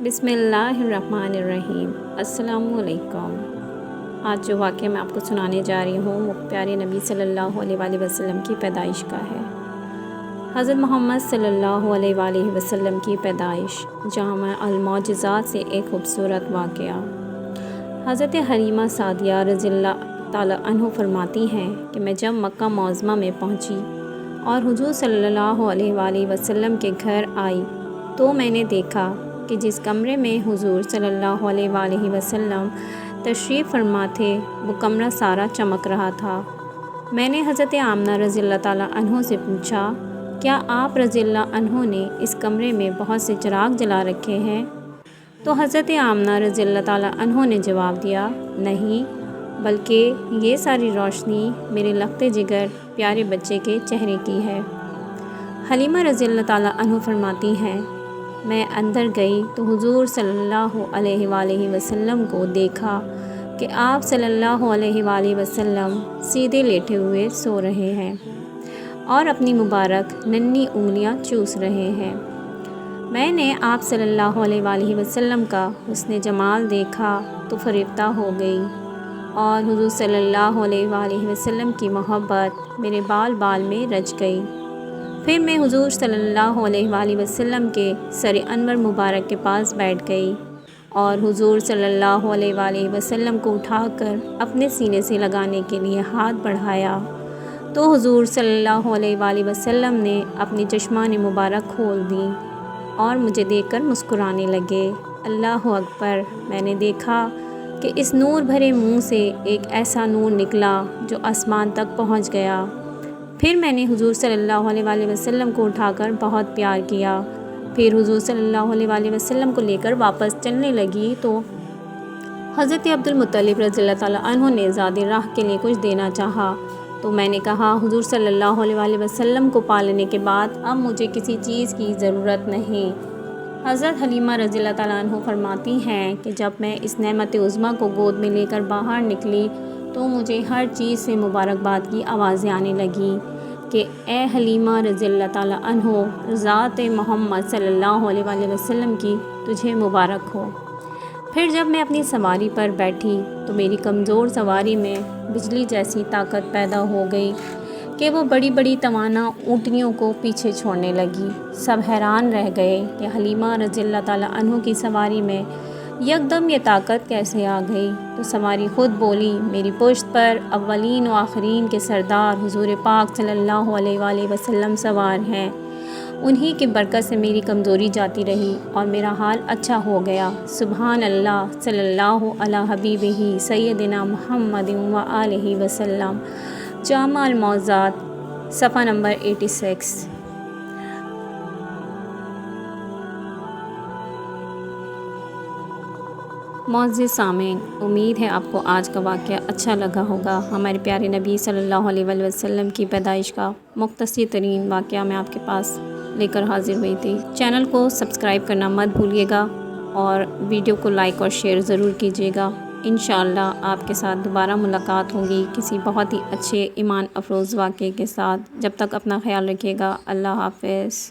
बिस्मिल्लाहिर्रहमानिर्रहीम। अस्सलामुअलैकुम। आज जो वाक़या मैं आपको सुनाने जा रही हूँ वो प्यारे नबी सल्लल्लाहु अलैहि वसल्लम की पैदाइश का है। हज़रत मोहम्मद सल्लल्लाहु अलैहि वसल्लम की पैदाइश जामा अल-मौजिज़ात से एक खूबसूरत वाक़या। हज़रत हलीमा सादिया रज़ियल्लाहु ताला अन्हा फरमाती हैं कि मैं जब मक्का मुअज़्ज़मा में पहुँची और हुज़ूर सल्लल्लाहु अलैहि वसल्लम के घर आई तो मैंने देखा कि जिस कमरे में हुज़ूर सल्लल्लाहु अलैहि वसल्लम तशरीफ़ फरमा थे वो कमरा सारा चमक रहा था। मैंने हज़रत आमना रज़ियल्लाहु ताला अन्हा से पूछा, क्या आप रज़ियल्लाहु अन्हा ने इस कमरे में बहुत से चिराग जला रखे हैं? तो हज़रत आमना रज़ियल्लाहु ताला अन्हा ने जवाब दिया, नहीं, बल्कि ये सारी रोशनी मेरे लखते जिगर प्यारे बच्चे के चेहरे की है। हलीमा रज़ियल्लाहु ताला अन्हा फरमाती हैं, मैं अंदर गई तो हुज़ूर सल्लल्लाहु अलैहि वसल्लम को देखा कि आप सल्लल्लाहु अलैहि वसल्लम सीधे लेटे हुए सो रहे हैं और अपनी मुबारक नन्ही उंगलियां चूस रहे हैं। मैंने आप सल्लल्लाहु अलैहि वसल्लम का हुस्न जमाल देखा तो फरिफ्ता हो गई और हुज़ूर सल्लल्लाहु अलैहि वसल्लम की मोहब्बत मेरे बाल बाल में रच गई। फिर मैं हुज़ूर सल्लल्लाहु अलैहि वसल्लम के सर अनवर मुबारक के पास बैठ गई और हुज़ूर सल्लल्लाहु अलैहि वसल्लम को उठाकर अपने सीने से लगाने के लिए हाथ बढ़ाया तो हुज़ूर सल्लल्लाहु अलैहि वसल्लम ने अपनी चश्मान मुबारक खोल दी और मुझे देखकर मुस्कुराने लगे। अल्लाह अकबर। मैंने देखा कि इस नूर भरे मुंह से एक ऐसा नूर निकला जो आसमान तक पहुंच गया। फिर मैंने हुज़ूर सल्लल्लाहु अलैहि वसल्लम को उठाकर बहुत प्यार किया। फिर हुज़ूर सल्लल्लाहु अलैहि वसल्लम को लेकर वापस चलने लगी तो हज़रत अब्दुल मुत्तलिब रज़ियल्लाहु ताला अन्हु ने ज़ादी राह के लिए कुछ देना चाहा तो मैंने कहा, हुज़ूर सल्लल्लाहु अलैहि वसल्लम को पालने के बाद अब मुझे किसी चीज़ की ज़रूरत नहीं। हज़रत हलीमा रज़ियल्लाहु ताला अन्हा फरमाती हैं कि जब मैं इस नेमत उज़्मा को गोद में लेकर बाहर निकली तो मुझे हर चीज़ से मुबारकबाद की आवाज़ें आने लगी कि ए हलीमा रज़ियल्लाहु ताला अन्हा, ज़ात मोहम्मद सल्लल्लाहु अलैहि वसल्लम की तुझे मुबारक हो। फिर जब मैं अपनी सवारी पर बैठी तो मेरी कमज़ोर सवारी में बिजली जैसी ताकत पैदा हो गई कि वो बड़ी बड़ी तवाना ऊँटनियों को पीछे छोड़ने लगी। सब हैरान रह गए कि हलीमा रज़ियल्लाहु ताला अन्हा की सवारी में यकदम ये ताकत कैसे आ गई। तो सवारी ख़ुद बोली, मेरी पुश्त पर अव्वलीन व आखिरीन के सरदार हुज़ूर पाक सल्लल्लाहु अलैहि वसल्लम सवार हैं। उन्हीं की बरकत से मेरी कमज़ोरी जाती रही और मेरा हाल अच्छा हो गया। सुबहान अल्लाह सल्लल्लाहु अला हबीबिही सय्यदिना मुहम्मदिन व आलिहि वसल्लम। जामा अल-मौज़ात सफ़ा नंबर 86। मुअज़्ज़िज़ सामीन, उम्मीद है आपको आज का वाक़या अच्छा लगा होगा। हमारे प्यारे नबी सल्लल्लाहु अलैहि वसल्लम की पैदाइश का मुख्तसर तरीन वाक़या मैं आपके पास लेकर हाज़िर हुई थी। चैनल को सब्सक्राइब करना मत भूलिएगा और वीडियो को लाइक और शेयर ज़रूर कीजिएगा। इंशाअल्लाह आपके साथ दोबारा मुलाकात होगी किसी बहुत ही अच्छे ईमान अफरोज़ वाक़ये के साथ। जब तक अपना ख्याल रखिएगा। अल्लाह हाफ़िज़।